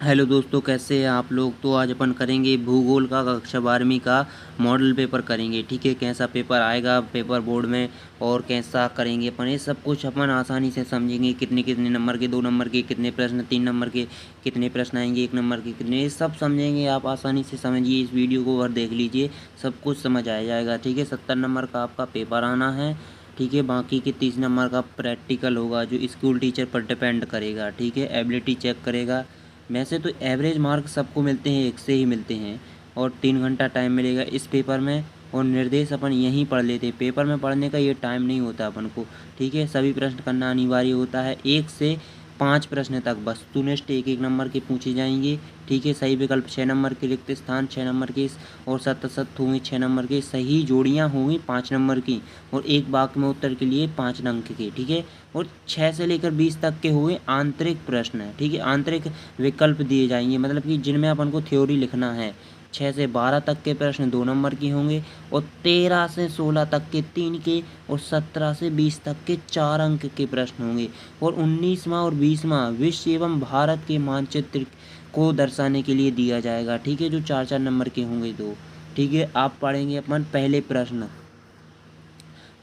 Hello दोस्तों, कैसे हैं आप लोग। तो आज अपन करेंगे भूगोल का कक्षा 12वीं का मॉडल पेपर करेंगे। ठीक है, कैसा पेपर आएगा पेपर बोर्ड में और कैसा करेंगे अपन, ये सब कुछ अपन आसानी से समझेंगे। कितने कितने नंबर के, 2 नंबर के कितने प्रश्न, 3 नंबर के कितने प्रश्न आएंगे, 1 नंबर के कितने, ये सब समझेंगे। आप आसानी से समझिए, इस वीडियो को और देख लीजिए, सब कुछ समझ आ जाएगा। ठीक है, 70 नंबर का आपका पेपर आना है। ठीक है, बाकी के 30 नंबर का प्रैक्टिकल होगा जो स्कूल टीचर पर डिपेंड करेगा। ठीक है, एबिलिटी चेक करेगा। वैसे तो एवरेज मार्क सबको मिलते हैं, 1 से ही मिलते हैं। और 3 घंटा टाइम मिलेगा इस पेपर में। और निर्देश अपन यहीं पढ़ लेते हैं, पेपर में पढ़ने का ये टाइम नहीं होता अपन को। ठीक है, सभी प्रश्न करना अनिवार्य होता है। 1 से 5 प्रश्न तक वस्तुनिष्ठ 1-1 नंबर के पूछे जाएंगे। ठीक है, सही विकल्प 6 नंबर के, रिक्त स्थान 6 नंबर के, और सत्य सत्य होंगे 6 नंबर के, सही जोड़ियाँ होंगी 5 नंबर की, और एक वाक्य में उत्तर के लिए 5 अंक के। ठीक है, और 6 से लेकर 20 तक के हुए आंतरिक प्रश्न है। ठीक है, आंतरिक विकल्प दिए जाएंगे, मतलब कि जिनमें अपन को थ्योरी लिखना है। 6 से 12 तक के प्रश्न 2 नंबर के होंगे, और 13 से 16 तक के 3 के, और 17 से 20 तक के 4 अंक के प्रश्न होंगे। और 19वां और 20वां विश्व एवं भारत के मानचित्र को दर्शाने के लिए दिया जाएगा। ठीक है, जो 4-4 नंबर के होंगे दो। ठीक है, आप पढ़ेंगे अपन पहले प्रश्न।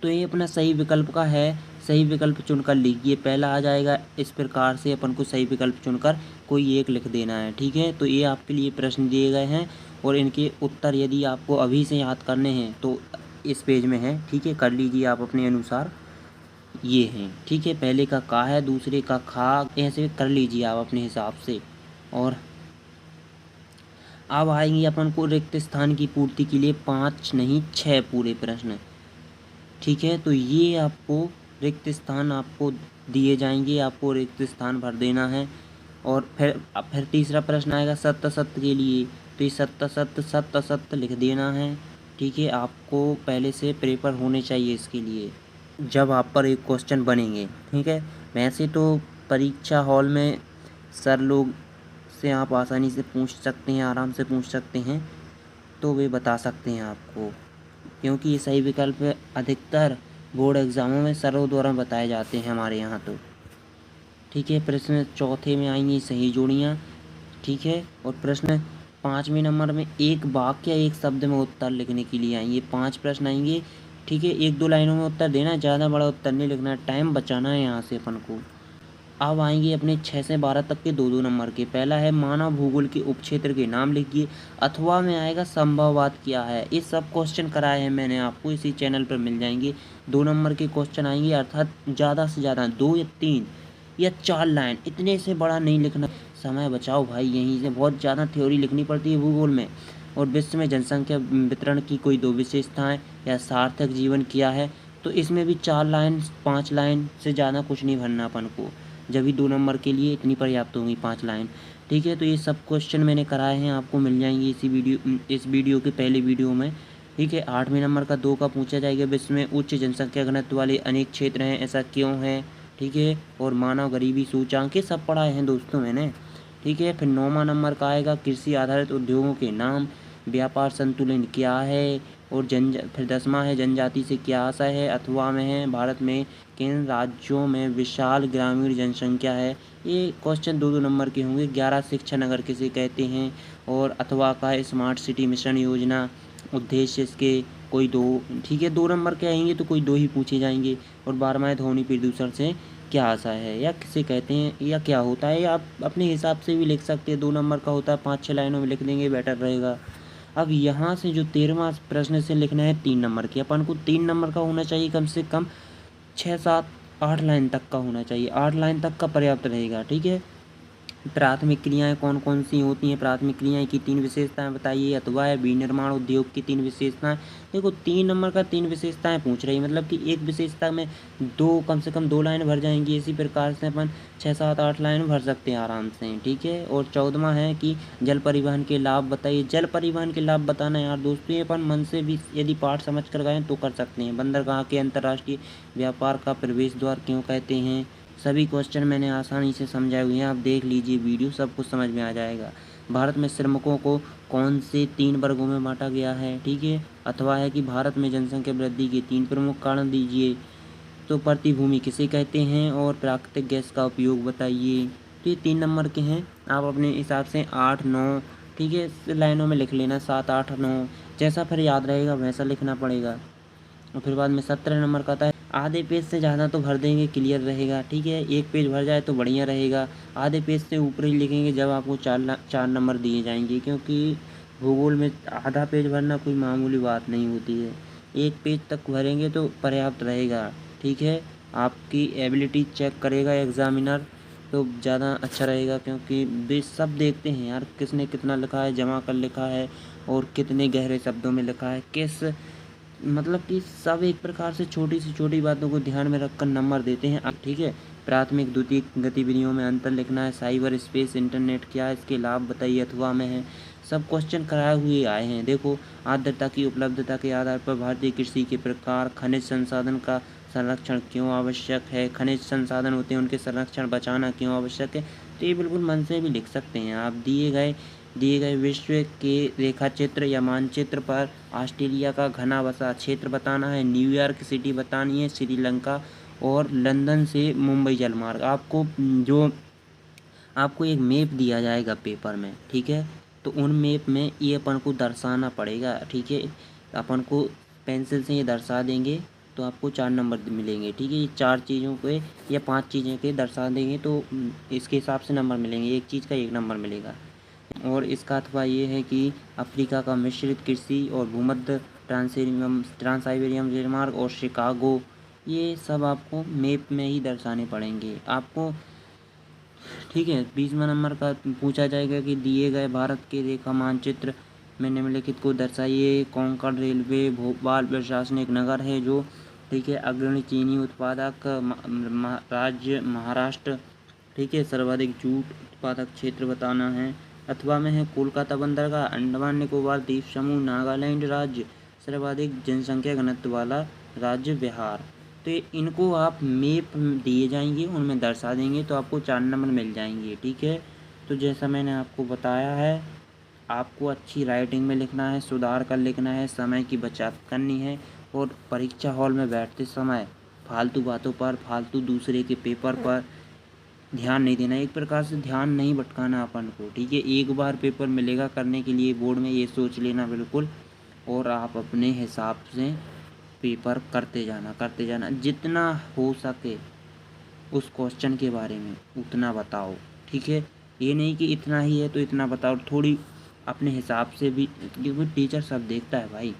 तो ये अपना सही विकल्प का है, सही विकल्प चुनकर लिखिए। पहला आ जाएगा, इस प्रकार से अपन को सही विकल्प चुनकर कोई एक लिख देना है। ठीक है, तो ये आपके लिए प्रश्न दिए गए हैं, और इनके उत्तर यदि आपको अभी से याद करने हैं तो इस पेज में है। ठीक है, कर लीजिए आप अपने अनुसार, ये हैं। ठीक है, पहले का है, दूसरे का खा, ऐसे कर लीजिए आप अपने हिसाब से। और अब आएंगे अपन को रिक्त स्थान की पूर्ति के लिए 5 नहीं 6 पूरे प्रश्न। ठीक है, तो ये आपको रिक्त स्थान आपको दिए जाएंगे, आपको रिक्त स्थान भर देना है। और फिर तीसरा प्रश्न आएगा सत्य सत्य के लिए, तो ये सत्य सत्य लिख देना है। ठीक है, आपको पहले से पेपर होने चाहिए इसके लिए, जब आप पर एक क्वेश्चन बनेंगे। ठीक है, वैसे तो परीक्षा हॉल में सर लोग से आप आसानी से पूछ सकते हैं, आराम से पूछ सकते हैं, तो वे बता सकते हैं आपको, क्योंकि ये सही विकल्प अधिकतर बोर्ड एग्ज़ामों में सरों द्वारा बताए जाते हैं हमारे यहाँ तो। ठीक है, प्रश्न चौथे में आएंगी सही जोड़ियाँ। ठीक है, और प्रश्न 5वें नंबर में एक वाक्य या एक शब्द में उत्तर लिखने के लिए आएंगे। 5 प्रश्न आएंगे। ठीक है, 1-2 लाइनों में उत्तर देना है, ज़्यादा बड़ा उत्तर नहीं लिखना, टाइम बचाना है यहाँ से अपन को। अब आएंगे अपने 6 से 12 तक के 2-2 नंबर के। पहला है मानव भूगोल के उपक्षेत्र के नाम लिखिए, अथवा में आएगा संभववाद क्या है। ये सब क्वेश्चन कराए हैं मैंने आपको, इसी चैनल पर मिल जाएंगे। 2 नंबर के क्वेश्चन आएंगे, अर्थात ज़्यादा से ज़्यादा 2 या 3 या 4 लाइन, इतने से बड़ा नहीं लिखना। समय बचाओ भाई, यहीं से बहुत ज़्यादा थ्योरी लिखनी पड़ती है भूगोल में। और विश्व में जनसंख्या वितरण की कोई 2 विशेषताएँ या सार्थक जीवन क्या है, तो इसमें भी 4 लाइन 5 लाइन से ज़्यादा कुछ नहीं भरना अपन को, जब भी 2 नंबर के लिए इतनी पर्याप्त होंगी 5 लाइन। ठीक है, तो ये सब क्वेश्चन मैंने कराए हैं, आपको मिल जाएंगे इस वीडियो के पहले वीडियो में। ठीक है, 8वें नंबर का 2 का पूछा जाएगा, विश्व में उच्च जनसंख्या घनत्व वाले अनेक क्षेत्र हैं, ऐसा क्यों है। ठीक है, और मानव गरीबी सूचांक, ये सब पढ़ाए हैं दोस्तों मैंने। ठीक है, फिर 9वां नंबर का आएगा कृषि आधारित उद्योगों के नाम, व्यापार संतुलन क्या है, और फिर 10वां है जनजाति से क्या आशय है, अथवा में है भारत में किन राज्यों में विशाल ग्रामीण जनसंख्या है। ये क्वेश्चन 2-2 नंबर के होंगे। 11 शिक्षा नगर किसे कहते हैं, और अथवा का स्मार्ट सिटी मिशन योजना, उद्देश्य इसके कोई 2। ठीक है, 2 नंबर के आएंगे तो कोई 2 ही पूछे जाएंगे। और 12वां है ध्वनि प्रदूषण से क्या आशय है, या किसे कहते हैं, या क्या होता है, या आप अपने हिसाब से भी लिख सकते हैं। 2 नंबर का होता है, 5-6 लाइनों में लिख देंगे, बेटर रहेगा। अब यहाँ से जो 13वां प्रश्न से लिखना है 3 नंबर की, अपन को 3 नंबर का होना चाहिए, कम से कम 6-7-8 लाइन तक का होना चाहिए, 8 लाइन तक का पर्याप्त रहेगा। ठीक है, प्राथमिक क्रियाएं कौन कौन सी होती हैं, प्राथमिक क्रियाएं की 3 विशेषताएं बताइए, अथवा है विनिर्माण उद्योग की 3 विशेषताएं। देखो 3 नंबर का 3 विशेषताएं पूछ रही, मतलब कि एक विशेषता में कम से कम 2 लाइन भर जाएंगी। इसी प्रकार से अपन 6-7-8 लाइन भर सकते हैं आराम से। ठीक है, और 14वां है कि जल परिवहन के लाभ बताइए। जल परिवहन के लाभ बताना यार दोस्तों, ये अपन मन से भी यदि पाठ समझ कर गए तो कर सकते हैं। बंदरगाह के अंतर्राष्ट्रीय व्यापार का प्रवेश द्वार क्यों कहते हैं। सभी क्वेश्चन मैंने आसानी से समझाए हुए हैं, आप देख लीजिए वीडियो, सब कुछ समझ में आ जाएगा। भारत में श्रमिकों को कौन से 3 वर्गों में बांटा गया है। ठीक है, अथवा है कि भारत में जनसंख्या वृद्धि के 3 प्रमुख कारण दीजिए। तो प्रतिभूमि किसे कहते हैं, और प्राकृतिक गैस का उपयोग बताइए। तो ये 3 नंबर के हैं। आप अपने हिसाब से 8 9 ठीक है इस लाइनों में लिख लेना, 7 8 9 जैसा फिर याद रहेगा वैसा लिखना पड़ेगा। और फिर बाद में 17 नंबर का आता है, आधे पेज से ज़्यादा तो भर देंगे क्लियर रहेगा, ठीक है, एक पेज भर जाए तो बढ़िया रहेगा। आधे पेज से ऊपर ही लिखेंगे जब आपको 4 नंबर दिए जाएंगे, क्योंकि भूगोल में आधा पेज भरना कोई मामूली बात नहीं होती है। एक पेज तक भरेंगे तो पर्याप्त रहेगा, ठीक है। आपकी एबिलिटी चेक करेगा एग्जामिनर तो ज़्यादा अच्छा रहेगा, क्योंकि वे सब देखते हैं यार किसने कितना लिखा है, जमा कर लिखा है और कितने गहरे शब्दों में लिखा है, किस मतलब कि सब एक प्रकार से छोटी से छोटी बातों को ध्यान में रखकर नंबर देते हैं, ठीक है। प्राथमिक द्वितीयक गतिविधियों में अंतर लिखना है, साइबर स्पेस इंटरनेट क्या है, इसके लाभ बताइए अथवा में है। सब क्वेश्चन कराए हुए आए हैं। देखो, आर्द्रता की उपलब्धता के आधार पर भारतीय कृषि के प्रकार, खनिज संसाधन का संरक्षण क्यों आवश्यक है, खनिज संसाधन होते हैं उनके संरक्षण बचाना क्यों आवश्यक है। तो ये बिल्कुल मन से भी लिख सकते हैं आप। दिए गए विश्व के रेखा चित्र या मानचित्र पर ऑस्ट्रेलिया का घना बसा क्षेत्र बताना है, न्यूयॉर्क सिटी बतानी है, श्रीलंका और लंदन से मुंबई जलमार्ग। आपको एक मैप दिया जाएगा पेपर में, ठीक है। तो उन मैप में ये अपन को दर्शाना पड़ेगा, ठीक है। अपन को पेंसिल से ये दर्शा देंगे तो आपको 4 नंबर मिलेंगे, ठीक है। ये 4 चीज़ों के या 5 चीज़ों के दर्शा देंगे तो इसके हिसाब से नंबर मिलेंगे, एक चीज़ का 1 नंबर मिलेगा। और इसका अथवा ये है कि अफ्रीका का मिश्रित कृषि और भूमध्य ट्रांसाइबेरियन रेलमार्ग और शिकागो, ये सब आपको मैप में ही दर्शाने पड़ेंगे आपको, ठीक है। 20वां नंबर का पूछा जाएगा कि दिए गए भारत के रेखा मानचित्र में निम्नलिखित को दर्शाइए। कोंकण रेलवे भोपाल प्रशासनिक नगर है जो, ठीक है। अग्रणी चीनी उत्पादक राज्य महाराष्ट्र, ठीक है। सर्वाधिक जूट उत्पादक क्षेत्र बताना है। अथवा में है कोलकाता बंदरगाह, अंडमान निकोबार द्वीप समूह, नागालैंड राज्य, सर्वाधिक जनसंख्या घनत्व वाला राज्य बिहार। तो इनको आप मैप दिए जाएंगे उनमें दर्शा देंगे तो आपको 4 नंबर मिल जाएंगे, ठीक है। तो जैसा मैंने आपको बताया है, आपको अच्छी राइटिंग में लिखना है, सुधार कर लिखना है, समय की बचत करनी है और परीक्षा हॉल में बैठते समय फालतू बातों पर, फालतू दूसरे के पेपर पर ध्यान नहीं देना। एक प्रकार से ध्यान नहीं भटकाना अपन को, ठीक है। एक बार पेपर मिलेगा करने के लिए बोर्ड में, ये सोच लेना बिल्कुल। और आप अपने हिसाब से पेपर करते जाना जितना हो सके उस क्वेश्चन के बारे में उतना बताओ, ठीक है। ये नहीं कि इतना ही है तो इतना बताओ, थोड़ी अपने हिसाब से भी, क्योंकि टीचर सब देखता है भाई।